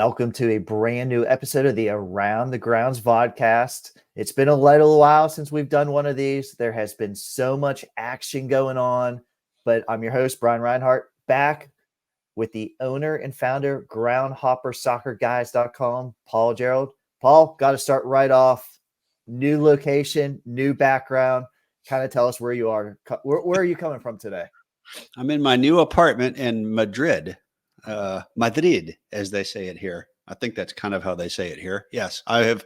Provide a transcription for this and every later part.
Welcome to a brand new episode of the Around the Grounds Vodcast. It's been a little while since we've done one of these. There has been so much action going on, but I'm your host, Brian Reinhart, back with the owner and founder, Groundhopper Soccer Guides.com, Paul Gerald. Paul, got to start right off. New location, new background. Kind of tell us where you are. Where are you coming from today? I'm in my new apartment in Madrid. Madrid, as they say it here. I think that's kind of how they say it here. Yes, I have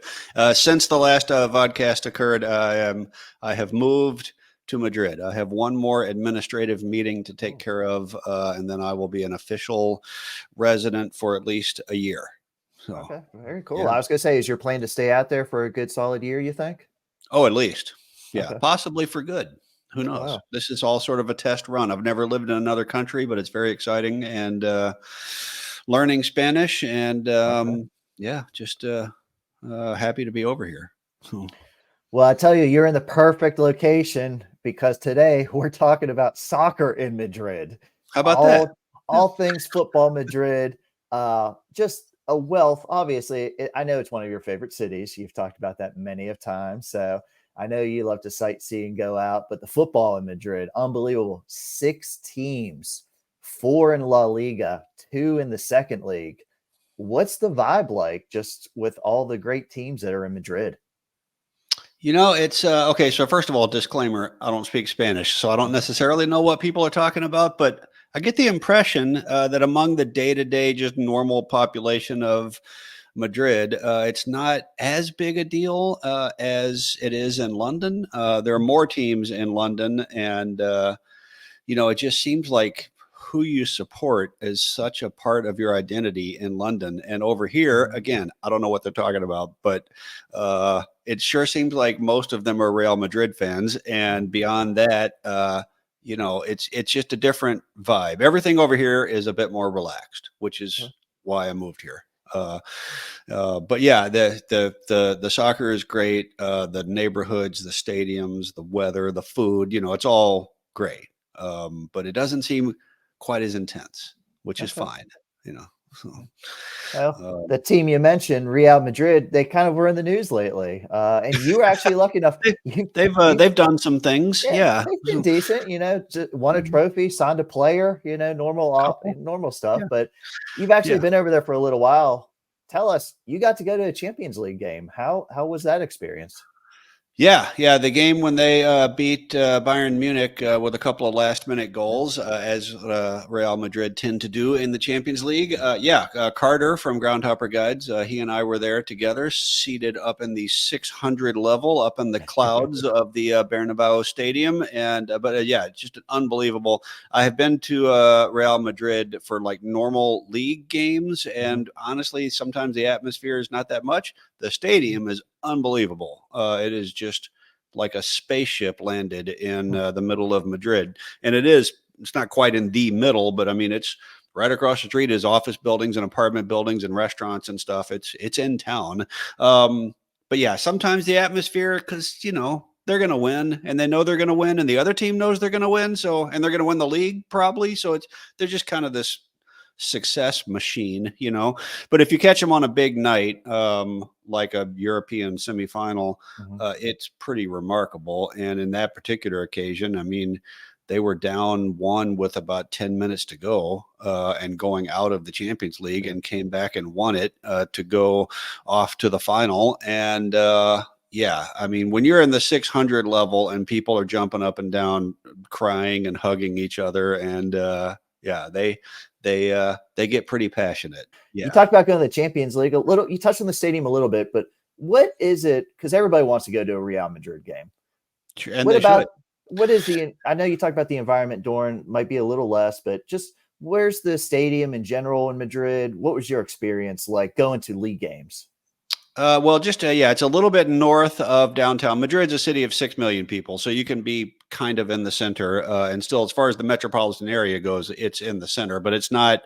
since the last vodcast occurred. I have moved to Madrid. I have one more administrative meeting to take care of, and then I will be an official resident for at least a year. So, okay, very cool. Yeah. I was going to say, is your plan to stay out there for a good solid year, you think? Oh, at least. Yeah, Okay. possibly for good. Who knows? Wow. This is all sort of a test run. I've never lived in another country, but it's very exciting, and learning Spanish, and yeah, just happy to be over here. Well, I tell you, you're in the perfect location because today we're talking about soccer in Madrid. How about that? All things football Madrid. Just a wealth. Obviously, I know it's one of your favorite cities. You've talked about that many of times. So I know you love to sightsee and go out, but the football in Madrid, unbelievable. 6 teams, 4 in La Liga, 2 in the second league. What's the vibe like just with all the great teams that are in Madrid? You know, it's okay. So first of all, disclaimer, I don't speak Spanish, so I don't necessarily know what people are talking about, but I get the impression that among the day-to-day, just normal population of Madrid, it's not as big a deal as it is in London. There are more teams in London, and it just seems like who you support is such a part of your identity in London. And over here, again, I don't know what they're talking about, but it sure seems like most of them are Real Madrid fans. And beyond that, it's just a different vibe. Everything over here is a bit more relaxed, which is why I moved here. But yeah, the soccer is great. The neighborhoods, the stadiums, the weather, the food, it's all great. But it doesn't seem quite as intense, which is fine, So, Well, the team you mentioned, Real Madrid, they kind of were in the news lately. And you were actually lucky enough. They've done some things. Yeah. They've been decent, won a trophy, signed a player, normal stuff. Yeah. But you've actually been over there for a little while. Tell us, you got to go to a Champions League game. How was that experience? Yeah. The game when they beat Bayern Munich with a couple of last-minute goals, as Real Madrid tend to do in the Champions League. Carter from Groundhopper Guides, he and I were there together, seated up in the 600 level, up in the clouds of the Bernabeu Stadium. And just unbelievable. I have been to Real Madrid for like normal league games, and honestly, sometimes the atmosphere is not that much. The stadium is unbelievable. It is just like a spaceship landed in the middle of Madrid. And it's not quite in the middle, but I mean, it's right across the street is office buildings and apartment buildings and restaurants and stuff. It's in town. But yeah, sometimes the atmosphere, because, they're going to win and they know they're going to win and the other team knows they're going to win. And they're going to win the league probably. So they're just kind of this success machine, but if you catch them on a big night, like a European semifinal, it's pretty remarkable. And in that particular occasion, I mean, they were down 1 with about 10 minutes to go and going out of the Champions League, and came back and won it to go off to the final. And I mean, when you're in the 600 level and people are jumping up and down, crying and hugging each other, and they get pretty passionate. Yeah. You talked about going to the Champions League a little. You touched on the stadium a little bit, but what is it? Because everybody wants to go to a Real Madrid game. Sure, and what is I know you talked about the environment, Doran, might be a little less, but just where's the stadium in general in Madrid? What was your experience like going to league games? It's a little bit north of downtown. Madrid's a city of 6 million people, so you can be kind of in the center, and still, as far as the metropolitan area goes, it's in the center, but it's not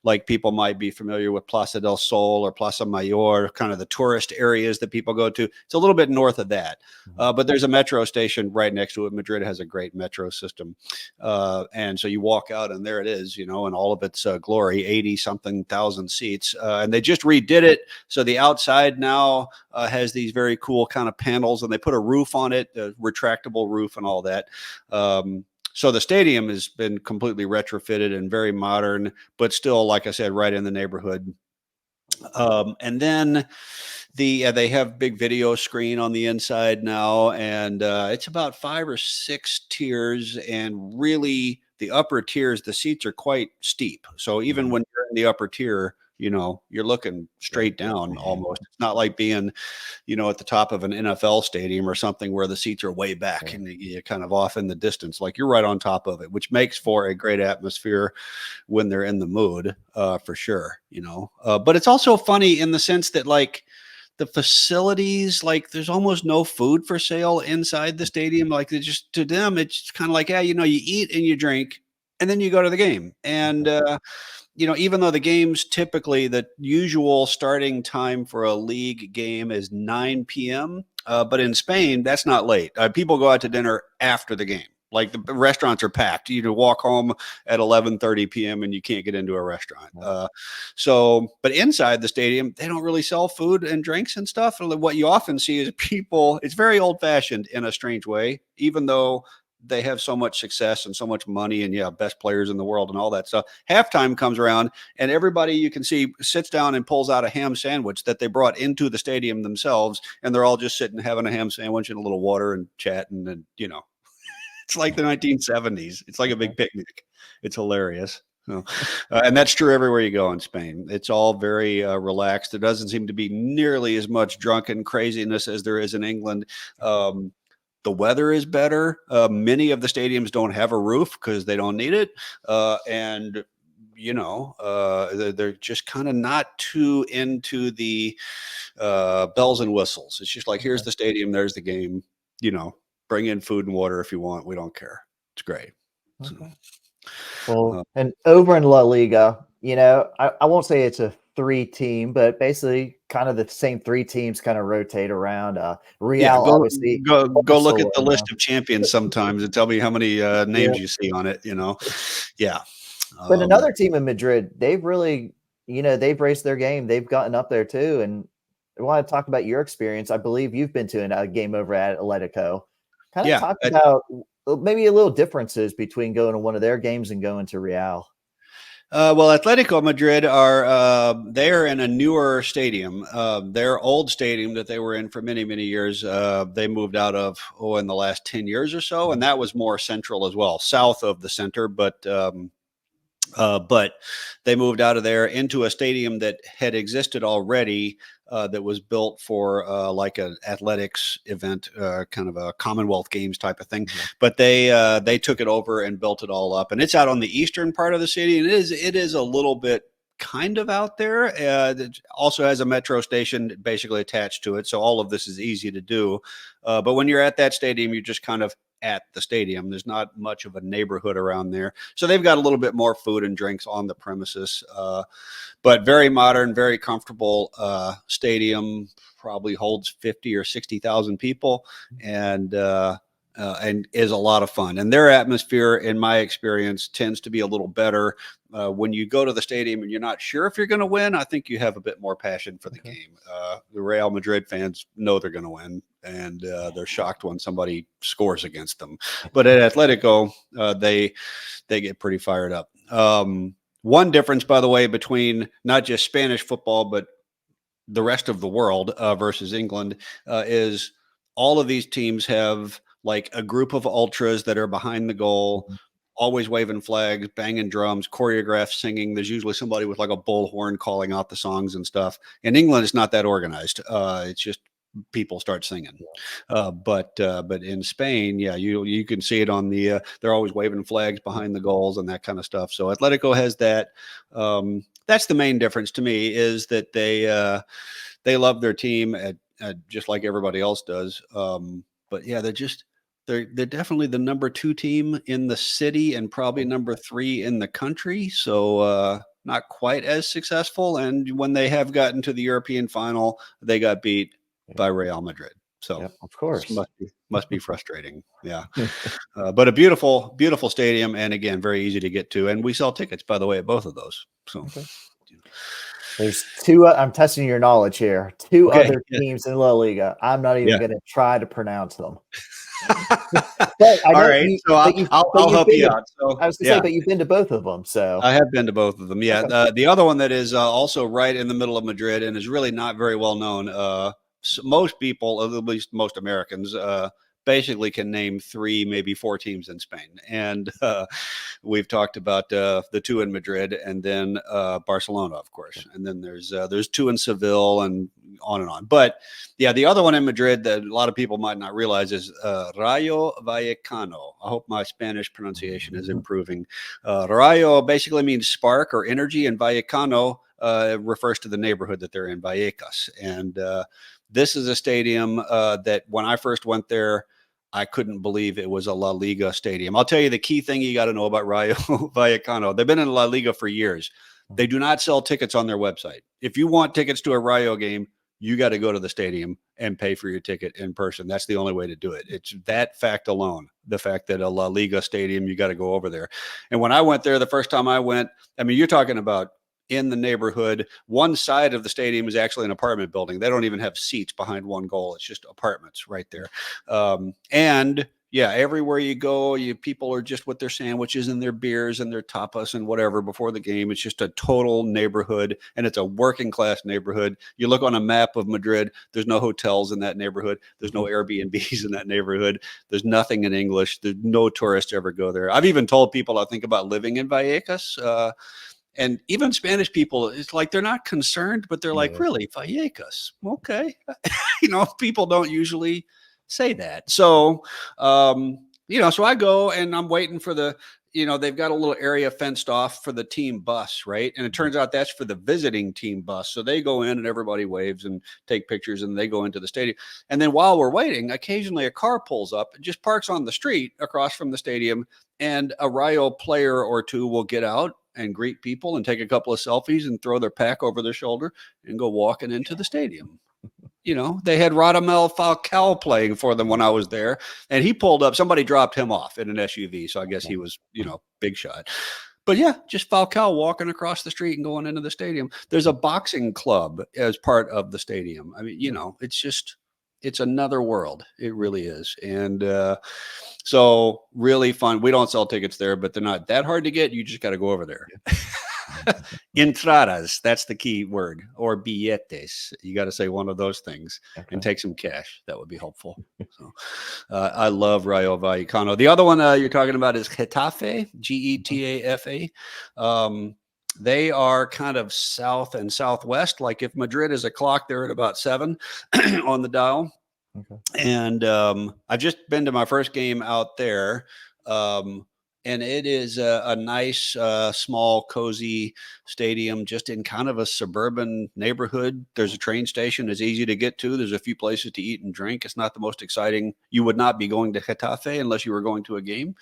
like people might be familiar with Plaza del Sol or Plaza Mayor, kind of the tourist areas that people go to. It's a little bit north of that, but there's a metro station right next to it. Madrid has a great metro system, and so you walk out and there it is, in all of its glory, 80 something thousand seats, and they just redid it, so the outside now has these very cool kind of panels, and they put a roof on it, a retractable roof and all that. So the stadium has been completely retrofitted and very modern, but still, like I said, right in the neighborhood. And then they have big video screen on the inside now, and it's about 5 or 6 tiers, and really the upper tiers, the seats are quite steep. So even when you're in the upper tier, you're looking straight down almost. It's not like being, at the top of an NFL stadium or something where the seats are way back and you're kind of off in the distance. Like, you're right on top of it, which makes for a great atmosphere when they're in the mood, for sure, but it's also funny in the sense that, like, the facilities, like, there's almost no food for sale inside the stadium. Like, they just, to them, it's kind of like, yeah, you eat and you drink and then you go to the game. And, even though the games, typically the usual starting time for a league game is 9 p.m., but in Spain, that's not late. People go out to dinner after the game. Like, the restaurants are packed. You walk home at 11:30 p.m. and you can't get into a restaurant. But inside the stadium, they don't really sell food and drinks and stuff. And what you often see is people, it's very old fashioned in a strange way, even though they have so much success and so much money and best players in the world and all that stuff. Halftime comes around and everybody you can see sits down and pulls out a ham sandwich that they brought into the stadium themselves. And they're all just sitting, having a ham sandwich and a little water and chatting. And, it's like the 1970s. It's like a big picnic. It's hilarious. And that's true everywhere you go in Spain. It's all very relaxed. There doesn't seem to be nearly as much drunken craziness as there is in England. The weather is better. Many of the stadiums don't have a roof because they don't need it. And they're just kind of not too into the bells and whistles. It's just like, here's the stadium, there's the game, bring in food and water if you want. We don't care. It's great. Okay. Well, and over in La Liga, I won't say it's a 3-team, but basically kind of the same 3 teams kind of rotate around. Real, obviously. Go look at the list of champions sometimes and tell me how many names you see on it, Yeah. But another team in Madrid, they've really, they've raised their game. They've gotten up there too. And I want to talk about your experience. I believe you've been to a game over at Atletico. Kind of talk about maybe a little differences between going to one of their games and going to Real. Well, Atletico Madrid they are in a newer stadium. Their old stadium that they were in for many, many years, they moved out of in the last 10 years or so, and that was more central as well, south of the center, but they moved out of there into a stadium that had existed already, that was built for like an athletics event, kind of a Commonwealth Games type of thing. But they took it over and built it all up, and it's out on the eastern part of the city, and it is a little bit kind of out there. It also has a metro station basically attached to it, so all of this is easy to do. But when you're at that stadium, you're just kind of at the stadium. There's not much of a neighborhood around there, so they've got a little bit more food and drinks on the premises, but very modern, very comfortable stadium. Probably holds 50 or 60,000 people, and is a lot of fun. And their atmosphere, in my experience, tends to be a little better. When you go to the stadium and you're not sure if you're going to win, I think you have a bit more passion for the game. The Real Madrid fans know they're going to win, and they're shocked when somebody scores against them. But at Atletico, they get pretty fired up. One difference, by the way, between not just Spanish football, but the rest of the world versus England, is all of these teams have like a group of ultras that are behind the goal, always waving flags, banging drums, choreographed singing. There's usually somebody with like a bullhorn calling out the songs and stuff. In England, it's not that organized. It's just people start singing. But in Spain, you can see it on the, they're always waving flags behind the goals and that kind of stuff. So Atletico has that. That's the main difference to me, is that they love their team at just like everybody else does. But yeah, they're just they're definitely the number 2 team in the city and probably number 3 in the country. So not quite as successful. And when they have gotten to the European final, they got beat by Real Madrid. So of course, must be frustrating. Yeah. But a beautiful, beautiful stadium. And again, very easy to get to. And we sell tickets, by the way, at both of those. So there's 2. I'm testing your knowledge here. 2 okay, other teams in La Liga. I'm not even going to try to pronounce them. But I know all right, so I'll help you out. So I was going to say, but you've been to both of them. So I have been to both of them. Yeah, okay. The other one that is also right in the middle of Madrid and is really not very well known. So most people, at least most Americans, basically can name 3, maybe 4 teams in Spain. And we've talked about the 2 in Madrid, and then Barcelona, of course. And then there's 2 in Seville, and on and on. But yeah, the other one in Madrid that a lot of people might not realize is Rayo Vallecano. I hope my Spanish pronunciation is improving. Rayo basically means spark or energy, and Vallecano refers to the neighborhood that they're in, Vallecas. And this is a stadium that when I first went there, I couldn't believe it was a La Liga stadium. I'll tell you the key thing you got to know about Rayo Vallecano. They've been in La Liga for years. They do not sell tickets on their website. If you want tickets to a Rayo game, you got to go to the stadium and pay for your ticket in person. That's the only way to do it. It's that fact alone, the fact that a La Liga stadium, you got to go over there. And when I went there, the first time I went, I mean, you're talking about in the neighborhood. One side of the stadium is actually an apartment building. They don't even have seats behind one goal. It's just apartments right there. And yeah, everywhere you go, people are just with their sandwiches and their beers and their tapas and whatever before the game. It's just a total neighborhood, and it's a working class neighborhood. You look on a map of Madrid, there's no hotels in that neighborhood. There's no Airbnbs in that neighborhood. There's nothing in English. There's no tourists ever go there. I've even told people I think about living in Vallecas. And even Spanish people, it's like they're not concerned, but they're like, really, Vallecas? Okay. People don't usually say that. So, so I go and I'm waiting for they've got a little area fenced off for the team bus, right? And it turns out that's for the visiting team bus. So they go in and everybody waves and take pictures and they go into the stadium. And then while we're waiting, occasionally a car pulls up and just parks on the street across from the stadium, and a Rayo player or 2 will get out and greet people and take a couple of selfies and throw their pack over their shoulder and go walking into the stadium. They had Radamel Falcao playing for them when I was there, and he pulled up. Somebody dropped him off in an SUV, so I guess he was, big shot. But yeah, just Falcao walking across the street and going into the stadium. There's a boxing club as part of the stadium. I mean, it's another world. It really is. And so really fun. We don't sell tickets there, but they're not that hard to get. You just got to go over there. Entradas, that's the key word, or billetes. You got to say one of those things and take some cash. That would be helpful. So I love Rayo Vallecano. The other one you're talking about is Getafe, Getafe. They are kind of south and southwest. Like if Madrid is a clock, they're at about 7 on the dial. Okay. And I've just been to my first game out there. And it is a nice, small, cozy stadium just in kind of a suburban neighborhood. There's a train station. It's easy to get to. There's a few places to eat and drink. It's not the most exciting. You would not be going to Getafe unless you were going to a game.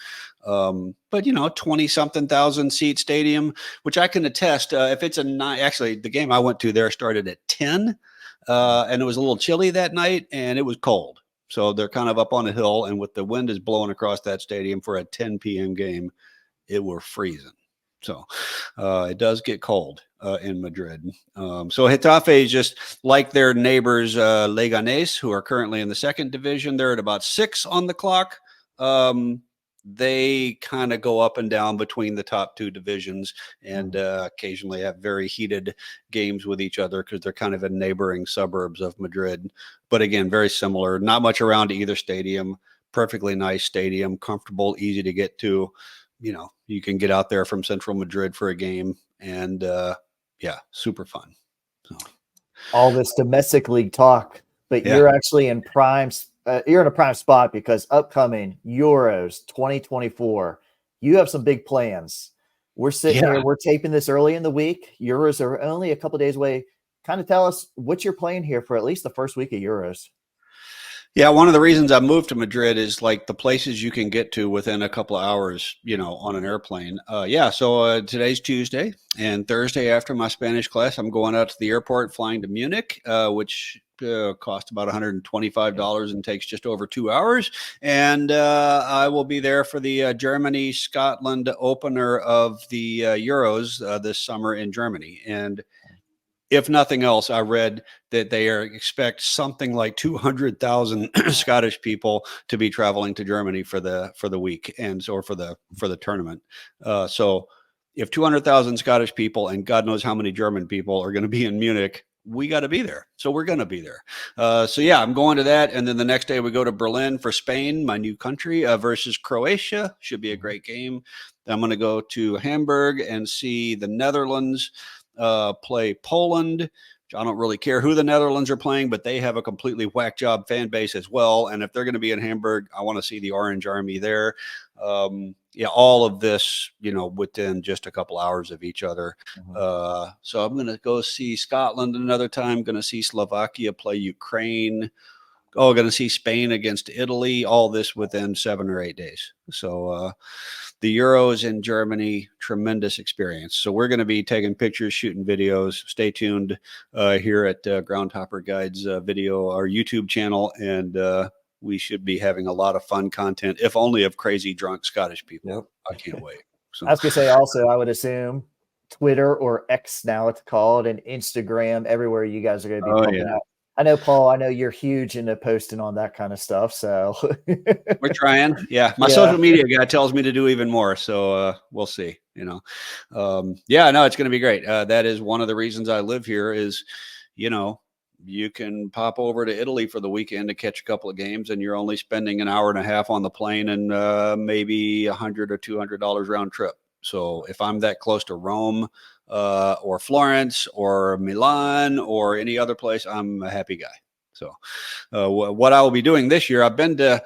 But, 20-something thousand seat stadium, which I can attest. If it's actually, the game I went to there started at 10, and it was a little chilly that night, and it was cold. So they're kind of up on a hill, and with the wind is blowing across that stadium for a 10 p.m. game, it were freezing. So it does get cold in Madrid. So Getafe is just like their neighbors, Leganés, who are currently in the 2nd division. They're at about 6 on the clock. They kind of go up and down between the top 2 divisions, and occasionally have very heated games with each other because they're kind of in neighboring suburbs of Madrid. But again, very similar. Not much around either stadium. Perfectly nice stadium, comfortable, easy to get to. You can get out there from central Madrid for a game, and super fun. So. All this domestic league talk, but you're actually in you're in a prime spot because upcoming Euros 2024, you have some big plans. We're sitting here, we're taping this early in the week. Euros are only a couple of days away. Kind of tell us what you're playing here for at least the first week of Euros. Yeah, one of the reasons I moved to Madrid is like the places you can get to within a couple of hours, on an airplane. So today's Tuesday, and Thursday after my Spanish class, I'm going out to the airport, flying to Munich, which cost about $125 and takes just over 2 hours. And I will be there for the Germany-Scotland opener of the Euros this summer in Germany. And if nothing else, I read that they expect something like 200,000 Scottish people to be traveling to Germany for the week or for the tournament. So if 200,000 Scottish people and God knows how many German people are going to be in Munich, we got to be there. So we're going to be there. I'm going to that. And then the next day we go to Berlin for Spain, my new country, versus Croatia. Should be a great game. I'm going to go to Hamburg and see the Netherlands play Poland. I don't really care who the Netherlands are playing, but they have a completely whack job fan base as well. And if they're going to be in Hamburg, I want to see the Orange Army there. All of this, within just a couple hours of each other. So I'm going to go see Scotland another time. Going to see Slovakia play Ukraine. Going to see Spain against Italy. All this within 7 or 8 days. So the Euros in Germany, tremendous experience. So we're going to be taking pictures, shooting videos. Stay tuned here at Groundhopper Guides video, our YouTube channel, and we should be having a lot of fun content, if only of crazy drunk Scottish people. Yep. I can't wait. So. I was going to say also, I would assume Twitter or X now it's called, and Instagram, everywhere you guys are going to be pumping out. I know, Paul, I know you're huge into posting on that kind of stuff. So we're trying. Yeah. My social media guy tells me to do even more. So we'll see, it's going to be great. That is one of the reasons I live here is, you can pop over to Italy for the weekend to catch a couple of games, and you're only spending an hour and a half on the plane and maybe $100 or $200 round trip. So if I'm that close to Rome, or Florence or Milan or any other place, I'm a happy guy. So what I will be doing this year, I've been to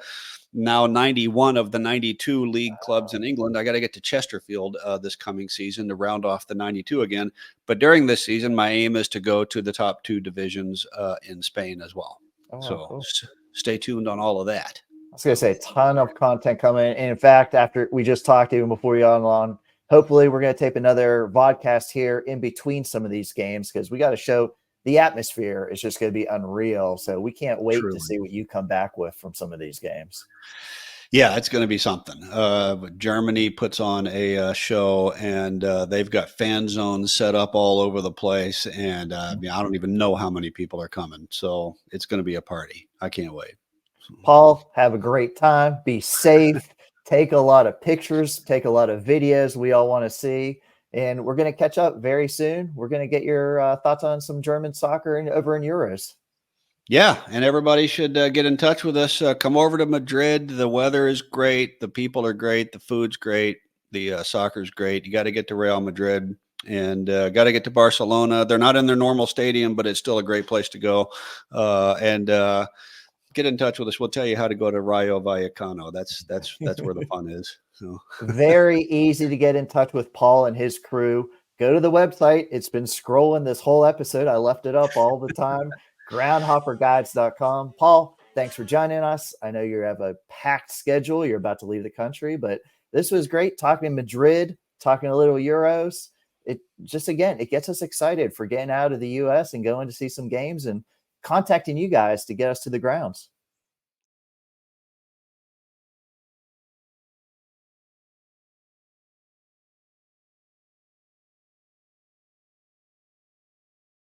now 91 of the 92 league clubs in England. I got to get to Chesterfield this coming season to round off the 92 again. But during this season, my aim is to go to the top 2 divisions in Spain as well. Cool. Stay tuned on all of that. I was going to say a ton of content coming. And in fact, after we just talked, even before you on, hopefully we're going to tape another vodcast here in between some of these games, because we got to show the atmosphere is just going to be unreal. So we can't wait to see what you come back with from some of these games. Yeah, it's going to be something. Germany puts on a show, and they've got fan zones set up all over the place. And I don't even know how many people are coming. So it's going to be a party. I can't wait. Paul, have a great time. Be safe. Take a lot of pictures. Take a lot of videos we all want to see. And we're going to catch up very soon. We're going to get your thoughts on some German soccer over in Euros. Yeah, and everybody should get in touch with us. Come over to Madrid. The weather is great. The people are great. The food's great. The soccer's great. You got to get to Real Madrid and got to get to Barcelona. They're not in their normal stadium, but it's still a great place to go. Get in touch with us. We'll tell you how to go to Rayo Vallecano. That's where the fun is. So. Very easy to get in touch with Paul and his crew. Go to the website. It's been scrolling this whole episode. I left it up all the time. Groundhopperguides.com. Paul, thanks for joining us. I know you have a packed schedule. You're about to leave the country, but this was great talking in Madrid, talking a little Euros. It just, again, it gets us excited for getting out of the U.S. and going to see some games and contacting you guys to get us to the grounds.